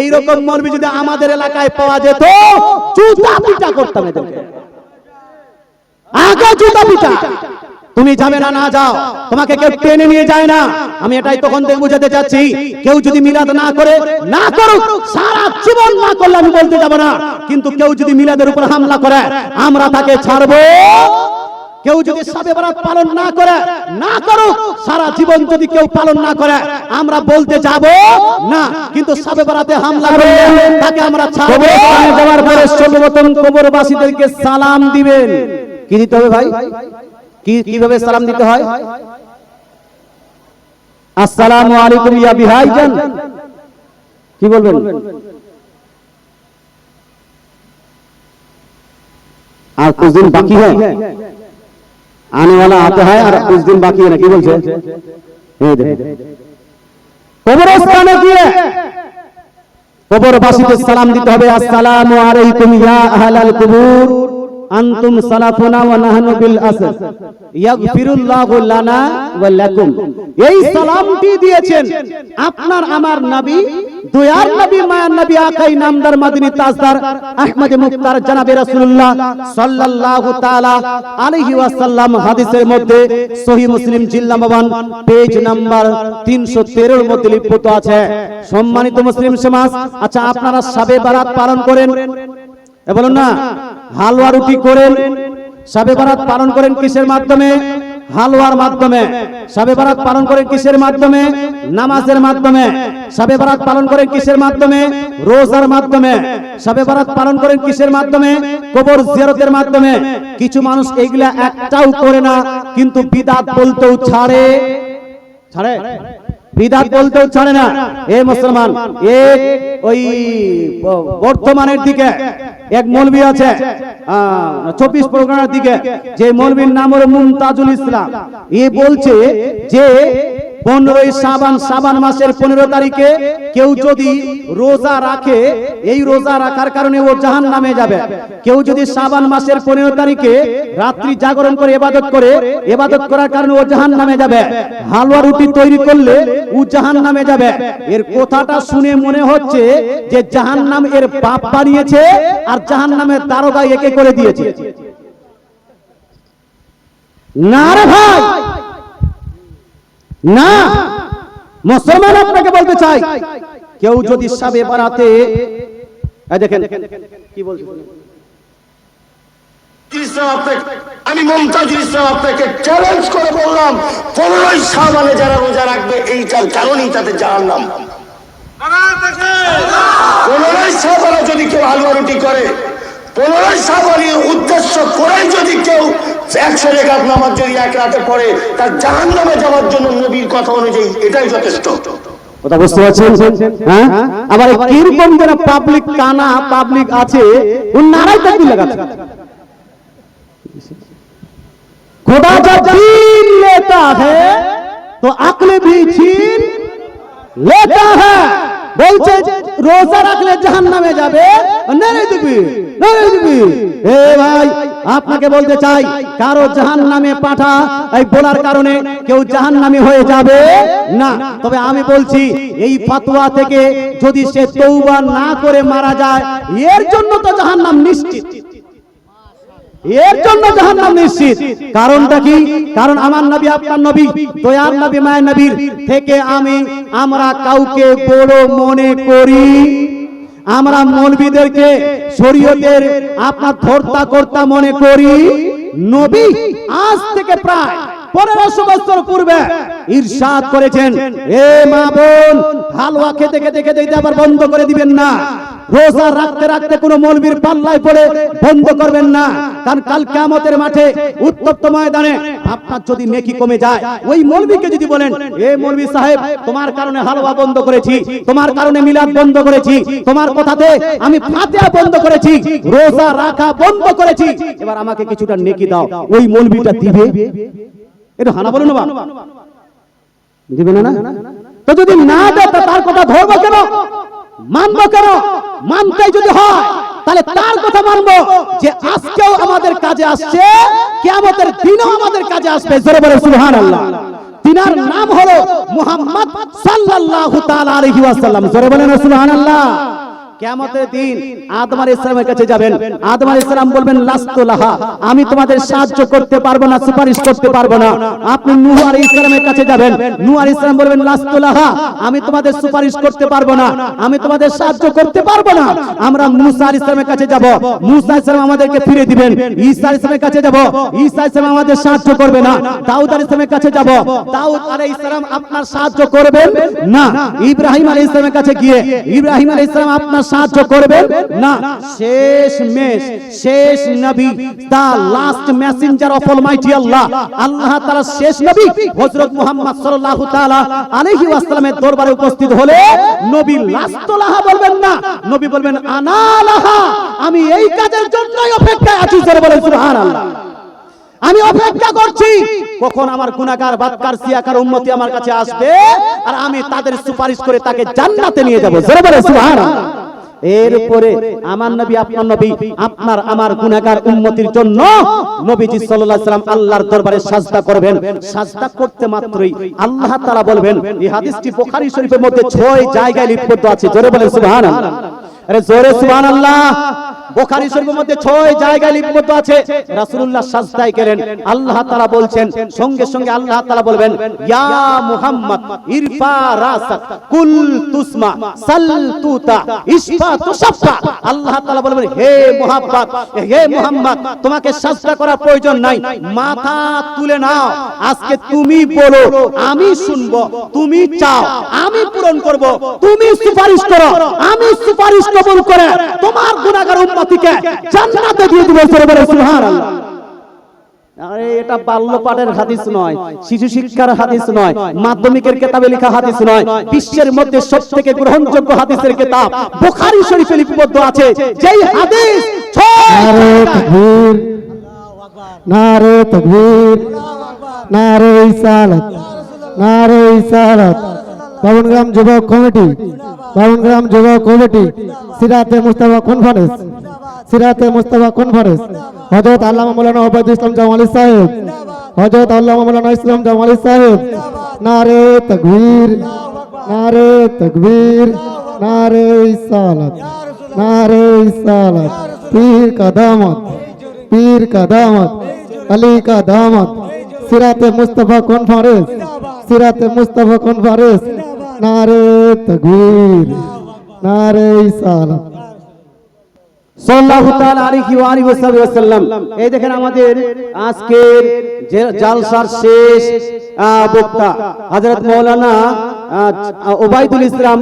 এইরকম মৌলবি যদি আমাদের এলাকায় পাওয়া যেত, জুতা পিটা করতাম এদেরকে। আগে জুতা পিটা। তুমি যাবে না, না যাও, তোমাকে কেউ টেনে নিয়ে যায় না। আমি এটাই তখন থেকে বুঝাতে চাচ্ছি, কেউ যদি মিলাদ না করে, না করুক, সারা জীবন না করলে আমি বলতে যাব না, কিন্তু কেউ যদি মিলাদের উপর হামলা করে আমরা তাকে ছাড়বো। কেউ যদি শবে বরাত পালন না করে, না করুক, সারা জীবন যদি কেউ পালন না করে আমরা বলতে যাব না, কিন্তু শবে বরাতে হামলা করলে তাকে আমরা ছাড়বো। কবরস্থানে যাওয়ার পরে সর্বপ্রথম কবরবাসীদেরকে সালাম দিবেন। কি দিতে হবে ভাই? কিভাবে সালাম দিতে হয়? আসসালামু আলাইকুম ইয়া বিহাইজান। কি বলবেন? আর कुछ दिन बाकी है, आने वाला आता है और कुछ दिन बाकी है ना। কি বলছে? এই দেখেন, কবরস্থানে গিয়ে কবরবাসীদের সালাম দিতে হবে। আসসালামু আলাইকুম ইয়া আহলাল কুবুর আনতুম সালাফুনা ওয়া নাহনু বিল আসর ইয়াগফিরুল্লাহু লানা ওয়া লাকুম। এই সালামটি দিয়েছেন আপনার আমার নবী, দয়ার নবী, মায়ার নবী, আকাই নামদার মাদানী তাজদার আহমদ মুখতার জনাবে রাসূলুল্লাহ সাল্লাল্লাহু তাআলা আলাইহি ওয়াসাল্লাম। হাদিসের মধ্যে সহিহ মুসলিম জিল্লা মাবান পেজ নাম্বার 313 এর মধ্যে লিপিত আছে। সম্মানিত মুসলিম সমাজ, আচ্ছা আপনারা শবে বরাত পালন করেন, বলুন না, হালুয়া রুটি করেন। শবে বরাত পালন করেন কিসের মাধ্যমে? হালুয়ার মাধ্যমে। শবে বরাত পালন করেন কিসের মাধ্যমে? নামাজের মাধ্যমে। শবে বরাত পালন করেন কিসের মাধ্যমে? রোজার মাধ্যমে। শবে বরাত পালন করেন কিসের মাধ্যমে? কবর জিয়ারতের মাধ্যমে। কিছু মানুষ এইগুলা একটাও করে না, কিন্তু বিদআত বলতেও ছাড়ে। বিদআত বলতেও ছাড়ে না। এ মুসলমান, এক ওই বর্তমানের দিকে এক মৌলবি আছে, 24 পরগনার দিকে, যে মৌলবীর নাম হলো মুমতাজুল ইসলাম। এ বলছে যে 15ই শাবান মাসের 15 তারিখে কেউ যদি রোজা রাখে, এই রোজা রাখার কারণে ও জাহান্নামে যাবে। কেউ যদি শাবান মাসের 15 তারিখে রাত্রি জাগরণ করে ইবাদত করার কারণে ও জাহান্নামে যাবে। হালুয়া রুটি তৈরি করলে ও জাহান্নামে যাবে। এর কথাটা শুনে মনে হচ্ছে যে জাহান্নাম এর বাপ বানিয়েছে আর জাহান্নামের দারোগা একে করে দিয়েছে। না রে ভাই, না। মুসলমান আপনাকে বলতে চাই, কেউ যদি শবে বরাতে, দেখেন কি বলছে, আমি মুমতাজুল ইসলাম আপনাকে চ্যালেঞ্জ করে বললাম, 15ই শাবানে যারা রোজা রাখবে এইটার কারণেই তাদের জাহান্নাম। 15ই শাবানে যদি কেউ হালুয়া রুটি করে, 15ই শাবানের উদ্দেশ্য করেই যদি কেউ 100 রাকাত নামাজ যদি এক রাতে পড়ে, তার জাহান্নামে যাওয়ার জন্য নবীর কথা অনুযায়ী এটাই যথেষ্ট। কথা বুঝতে পারছেন? হ্যাঁ, আবার কিরকম যারা পাবলিক কানা পাবলিক আছে, ও নারাই তাকবীর লাগাচ্ছে। खुदा जब छीन लेता है तो अक्ल भी छीन लेता है। বলছে রোজা রাখলে জাহান্নামে যাবে, নারে দিবি। হে ভাই, আপনাকে বলতে চাই, কারো জাহান্নামে পাঠা এই বলার কারণে কেউ জাহান্নামী হয়ে যাবে না। তবে আমি বলছি, এই ফতোয়া থেকে যদি সে তওবা না করে মারা যায়, এর জন্য তো জাহান্নাম নিশ্চিত। এর জন্য জাহান্নাম নিশ্চিত। কারণটা কি? কারণ আমার নবী, আপনার নবী, দয়ার নবী, মায়ের নবীর থেকে আমরা কাউকে বড় মনে করি? আমরা মৌলবীদেরকে শরীয়তের আপনার ধর্তা মনে করি? নবী আজ থেকে প্রায় 1500 বছর পূর্বে ইরশাদ করেছেন, এ মা বোন, হালুয়া খেতে আবার বন্ধ করে দিবেন না। রোজা রাখতে কোনো মৌলবীর পাল্লায় পড়ে বন্ধ করবেন না। কারণ কাল কিয়ামতের মাঠে উত্তপ্ত ময়দানে আপনার যদি নেকি কমে যায়, ওই মৌলবীকে যদি বলেন, এ মৌলবী সাহেব, তোমার কারণে হালুয়া বন্ধ করেছি, তোমার কারণে মিলাদ বন্ধ করেছি, তোমার কথাতে আমি ফাতিহা বন্ধ করেছি, রোজা রাখা বন্ধ করেছি, এবার আমাকে কিছুটা নেকি দাও, ওই মৌলবীটা দিবে? এটা হানা বলুন না, দিবে না? তো যদি না দেয় তার কথা ধরবো কেন, মানবো কেন? মানতে যদি হয় তাহলে তার কথা মানবো যে আজকেও আমাদের কাজে আসছে, কিয়ামতের দিনও আমাদের কাজে আসবে। জোরে বলে সুবহানাল্লাহ। তিনার নাম হলো মুহাম্মদ সাল্লাল্লাহু তাআলা আলাইহি ওয়াসাল্লাম। জোরে বলেন সুবহানাল্লাহ। কিয়ামতের দিন আদম আলাইহিস সালামের কাছে যাবেন। আদম আলাইহিস সালাম বলবেন লাস্তু লাহা, আমি তোমাদের সাহায্য করতে পারবো না, সুপারিশ করতে পারবো না। আপনি নূহ আলাইহিস সালামের কাছে যাবেন। নূহ আলাইহিস সালাম বলবেন লাস্তু লাহা, আমি তোমাদের সুপারিশ করতে পারবো না, আমি তোমাদের সাহায্য করতে পারবো না। আমরা মূসা আলাইহিস সালামের কাছে যাব, মূসা আলাইহিস সালাম আমাদেরকে ফিরে দিবেন। ঈসা আলাইহিস সালামের কাছে যাব, ঈসা আলাইহিস সালাম আমাদের সাহায্য করবে না। দাউদ আলাইহিস সালামের কাছে যাব, দাউদ আলাইহিস সালাম আপনার সাহায্য করবেন না। ইব্রাহিম আলাইহিস সালামের কাছে গিয়ে ইব্রাহিম আলাইহিস সালাম আপনার সাহায্য করবেন না। শেষ নবী, the last messenger of almighty আল্লাহ, আল্লাহ তাআলা শেষ নবী হযরত মুহাম্মদ সাল্লাল্লাহু তাআলা আলাইহি ওয়াসাল্লামের দরবারে উপস্থিত হলে নবী লাস্তু লাহা বলবেন না, নবী বলবেন আনা লাহা, আমি এই কাজের জন্যই অপেক্ষায় আছি। জোরে বলেন সুবহানাল্লাহ। আমি অপেক্ষা করছি কখন আমার গুনাহগার বাদকার সিয়াকার উম্মতি আমার কাছে আসবে আর আমি তাদের সুপারিশ করে তাকে জান্নাতে নিয়ে যাব। জোরে বলেন সুবহানাল্লাহ। এরপরে আমার নবী, আপনার নবী, আপনার আমার গুনাহগার উম্মতির জন্য নবীজি সাল্লাল্লাহু আলাইহি সাল্লাম আল্লাহর দরবারে সাজদা করবেন। সাজদা করতে মাত্রই আল্লাহ তাআলা বলবেন, এই হাদিসটি বুখারী শরীফের মধ্যে 6 জায়গায় লিপিবদ্ধ আছে। জোরে বলেন সুবহানাল্লাহ। আরে জোরে সুবহানাল্লাহ। বুখারী শরীফের মধ্যে 6 জায়গায় লিপিবদ্ধ আছে। রাসূলুল্লাহ সাজদায় গেলেন, আল্লাহ তাআলা বলছেন, সঙ্গে সঙ্গে আল্লাহ তাআলা বলবেন ইয়া মুহাম্মদ ইরফা রাসাক কুল তুসমা সাল তুতা ইশফা তুশফা। আল্লাহ তাআলা বলবেন হে মুহাম্মদ তোমাকে সাজদা করার প্রয়োজন নাই, মাথা তুলে নাও, আজকে তুমি বলো আমি শুনবো, তুমি চাও আমি পূরণ করব, তুমি সুপারিশ করো আমি সুপারিশ কবুল করে তোমার গুনাহগার উম্মতিকে জান্নাতে দিয়ে দিব। সুবহানাল্লাহ। আরে এটা বাল্য পাঠের হাদিস নয়, শিশু শিক্ষার হাদিস নয়, মাধ্যমিকের কিতাবে লেখা হাদিস নয়, বিশ্বের মধ্যে সবথেকে গ্রহণযোগ্য হাদিসের কিতাব বুখারী শরীফে লিপিবদ্ধ আছে। যেই হাদিস নারে তাকবীর, নারে তাকবীর, নারে রিসালাত, নারে রিসালাত। বাবনগ্রাম যুবক কমিটি, বাবনগ্রাম যুবক কমিটি, সিরাতে মুস্তাফা কনফারেন্স, সিরাতে মুস্তাফা কনফারেন্স, হযরত আল্লামা মাওলানা ওবায়দুল ইসলাম জামালি সাহেব, হযরত আল্লামা মাওলানা ইসলাম জামালি সাহেব। নারে তাকবীর, নারে তাকবীর, নারে রিসালাত, নারে রিসালাত। পীর का दामत, पीर का दामत, अली का दामत। सिराते मुस्तफा कॉन्फ्रेंस, सिराते मुस्तफा कॉन्फ्रेंस। नारे तकबीर, नारे रिसालत। সাল্লাল্লাহু তাআলা আলাইহি ওয়া আলিহি ওয়াসাল্লাম। এই দেখেন আমাদের আজকের জালসার শেষ বক্তা হযরত মাওলানা ওবায়দুল ইসলাম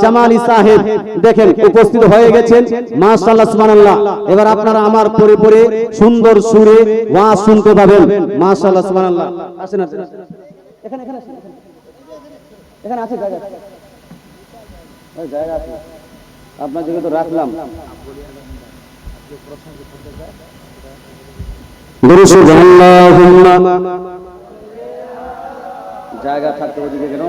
জামালি সাহেব দেখেন উপস্থিত হয়ে গেছেন। মাশাআল্লাহ সুবহানাল্লাহ। এবার আপনারা আমার পরে পরে সুন্দর সুরে ওয়াজ শুনতে পাবেন। মাশাআল্লাহ সুবহানাল্লাহ। আসেন আসেন এখানে এখানে এখানে আছে জায়গা, ওই জায়গা আছে আপনার জন্য তো রাখলাম। জায়গা থাকতে ওদিকে কেন?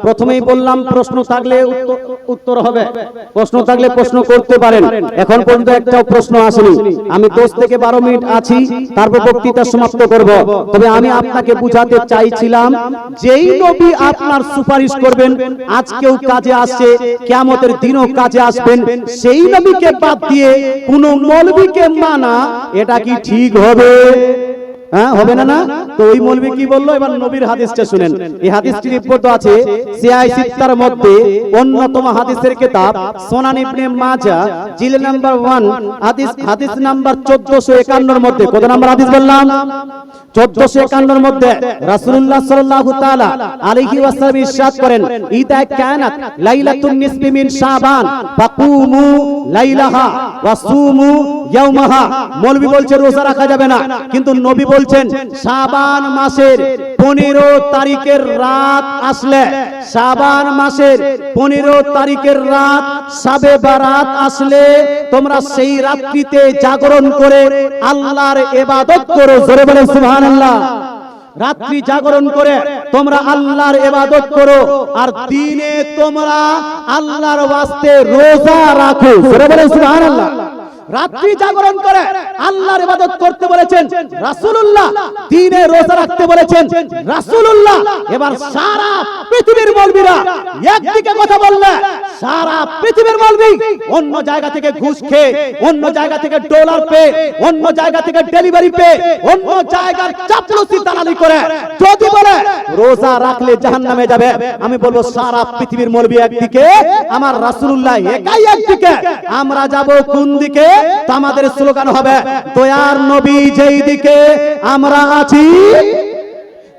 প্রথমেই বললাম প্রশ্ন থাকলে উত্তর হবে, প্রশ্ন থাকলে প্রশ্ন করতে পারেন। এখন পর্যন্ত একটাও প্রশ্ন আসেনি। আমি 10 থেকে 12 মিনিট আছি, তারপর বক্তৃতা সমাপ্ত করব। তবে আমি আপনাকে বুঝাতে চাইছিলাম যেই নবী আপনার সুপারিশ করবেন আজকেও কাজে আসছে, কিয়ামতের দিনও কাজে আসবেন, সেই নবীকে বাদ দিয়ে কোন মৌলবীকে মানা এটা কি ঠিক হবে? হ্যাঁ, হবে না না? তো ওই মৌলবী কি বললো? এবার নবীর হাদিসটা শুনেন। এই হাদিসটি লিপিবদ্ধ আছে সিয়াই সিত্তার মধ্যে, অন্যতম হাদিসের কিতাব সুনান ইবনে মাজাহ জিল নাম্বার 1 হাদিস নাম্বার 1451 এর মধ্যে। কত নাম্বার হাদিস বললাম? 1451 এর মধ্যে রাসূলুল্লাহ সাল্লাল্লাহু তাআলা আলাইহি ওয়াসাল্লাম ইরশাদ করেন, ইদা কানাত লাইলাতুন নিসফি মিন শাবান ফাকুমু লাইলাহা ওয়াসুমু ইয়াওমাহা। মৌলবী বলছে রোজা রাখা যাবে না, কিন্তু নবী বলছেন শাবান মাসের 15 তারিখের রাত আসলে, শাবান মাসের 15 তারিখের রাত শাবে বারাত আসলে তোমরা সেই রাত্রিতে জাগরণ করে আল্লাহর ইবাদত করো। জোরে বলেন সুবহানাল্লাহ। রাত্রি জাগরণ করে তোমরা আল্লাহর ইবাদত করো, আর দিনে তোমরা আল্লাহর ওয়াস্তে রোজা রাখো। জোরে বলেন সুবহানাল্লাহ। রাত্রি জাগরণ করে আল্লাহর ইবাদত করতে বলেছেন রাসূলুল্লাহ, দিনে রোজা রাখতে বলেছেন রাসূলুল্লাহ। এবার সারা পৃথিবীর মৌলবীরা একদিকে কথা বললে, সারা পৃথিবীর মৌলবী অন্য জায়গা থেকে ঘুষ খেয়ে, অন্য জায়গা থেকে ডলার পেয়ে, অন্য জায়গা থেকে ডেলিভারি পেয়ে, অন্য জায়গার চাপলুসি দালালি করে যদি বলে রোজা রাখলে জাহান্নামে যাবে, আমি বলবো সারা পৃথিবীর মৌলবী একদিকে, আমার রাসূলুল্লাহ একাই একদিকে। আমরা যাব কোন দিকে? তো আমাদের স্লোগান হবে দয়ার নবী যেই দিকে, আমরা আছি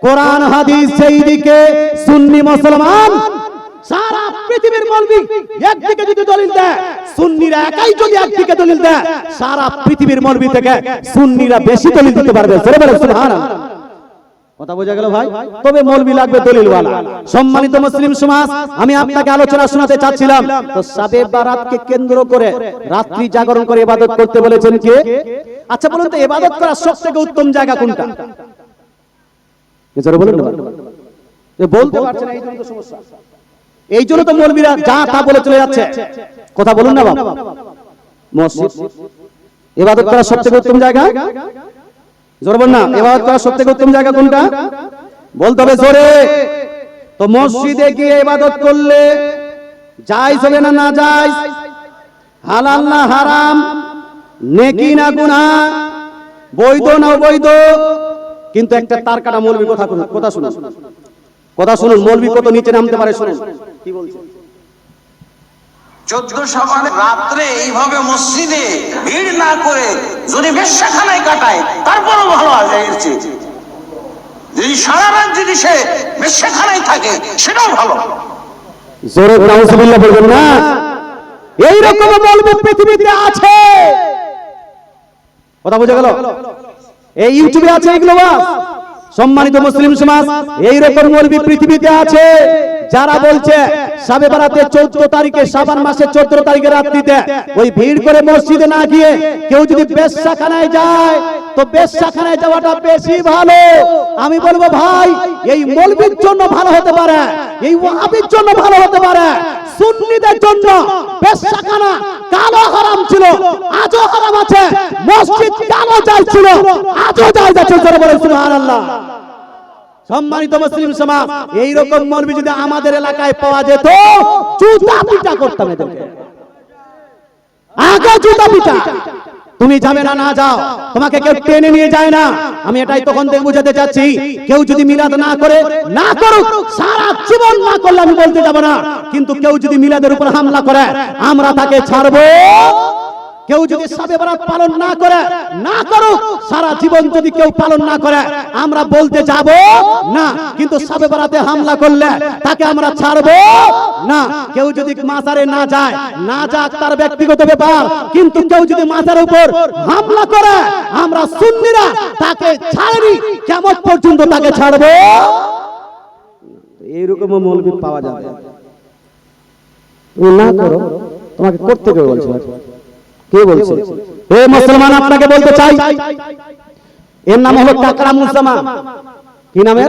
কোরআন হাদিস যেই দিকে, সুন্নি মুসলমান। সারা পৃথিবীর মৌলবী একদিকে যদি দলিল দেয়, সুন্নিরা একাই যদি একদিকে দলিল দেয়, সারা পৃথিবীর মৌলবী থেকে সুন্নিরা বেশি দলিল দিতে পারবে। জোরে বলেন সুবহানাল্লাহ। কথা বোঝা গেল ভাই? তবে মৌলবী লাগবে দলিলওয়ালা। সম্মানিত মুসলিম সমাজ, আমি আপনাকে আলোচনা শোনাতে চাচ্ছিলাম, তো শবে বারাতকে কেন্দ্র করে রাত্রি জাগরণ করে ইবাদত করতে বলেছেন কে? আচ্ছা বলুন তো, ইবাদত করার সবথেকে উত্তম জায়গা কোনটা? জোরে বলুন না, বলতে পারছেন না, এই জন্য তো সমস্যা। এই জন্য তো মৌলবীরা যা তা বলে চলে যাচ্ছে। কথা বলুন না বাবা। মসজিদ ইবাদত করার সবথেকে উত্তম জায়গা? জোরে বলুন না, ইবাদত করার সবথেকে উত্তম জায়গা কোনটা? বলতে হবে জোরে। তো মসজিদে গিয়ে ইবাদত করলে জায়েজ হবে না না জায়েজ? হালাল না হারাম? নেকি না গুনাহ? বৈধ না অবৈধ? কিন্তু একটা তার কাটা মৌলবী কথা শুনুন, কথা শুনুন, মৌলবী কত নিচে নামতে পারে শুনুন কি বলছে। 14 শাবান রাত্রে এইভাবে মসজিদে ভিড় না করে যদি বেশ্যাখানায় কাটায় তারপরও ভালো আছে। যদি সারা রাত যদি সে বেশ্যাখানায় থাকে সেটাও ভালো। জোরে নাউজুবিল্লাহ বলবেন না। এইরকম মৌলবী পৃথিবীতে আছে। কথা বোঝা গেল? এই ইউটিউবে আছে এগুলো বাস। সম্মানিত মুসলিম সমাজ, এইরকম মৌলবী পৃথিবীতে আছে যারা বলছে শবে বারাতে 14 তারিখে, শাবান মাসের 14 তারিখে রাত্রিতে ওই ভিড় করে মসজিদে না গিয়ে কেউ যদি বেশ্যাখানায় যায়, তো বেশ্যাখানায় যাওয়াটা বেশি ভালো। আমি বলবো ভাই, এই মৌলবীর জন্য ভালো হতে পারে, এই ওয়াহাবীর জন্য ভালো হতে পারে, সুন্নিদের জন্য বেশ্যাখানা কালো হারাম ছিল, আজও হারাম আছে। মসজিদ কালো জায়েজ ছিল, আজও জায়েজ আছে। জোরে বলেন সুবহানাল্লাহ। সম্মানিত মুসলিম সমাজ, এইরকম মৌলবী যদি আমাদের এলাকায় পাওয়া যেত, জুতা পিটা করতাম এদেরকে। আগে জুতা পিটা। তুমি যাবে না, না যাও, তোমাকে কেউ টেনে নিয়ে যায় না। আমি এটাই তখন থেকে বুঝাতে চাচ্ছি, কেউ যদি মিলাদ না করে, না করুক, সারা জীবন না করলে আমি বলতে যাব না, কিন্তু কেউ যদি মিলাদের উপর হামলা করে আমরা তাকে ছাড়বো। কেউ যদি শবে বারাত পালন না করে, না করুক, সারা জীবন যদি কেউ পালন না করে আমরা বলতে যাব না, কিন্তু শবে বারাতে হামলা করলে তাকে আমরা ছাড়বো না। কেউ যদি মাজারে না যায়, না যাক, তার ব্যক্তিগত ব্যাপার, কিন্তু কেউ যদি মাজারের উপর হামলা করে আমরা সুন্নিরা তাকে ছাড়ি, কিয়ামত পর্যন্ত তাকে ছাড়বো। এইরকম মৌলবী পাওয়া যাবে। তুমি না করো, তোমাকে করতে কেউ বলছে? কে বলছে? হে মুসলমান, আপনাকে বলতে চাই, এর নাম হলো আকরামুজ্জামা। কি নামে?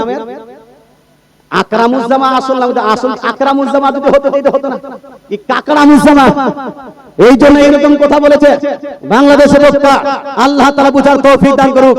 আকরামুজ্জামা। আসল নাম, আসল আকরামুজ্জামা যদি হতো এটা হতো না, এই কাকরামুজ্জামা। এই জন্য এরকম কথা বলেছে বাংলাদেশের বক্তা। আল্লাহ তাআলা বুঝার তৌফিক দান করুক।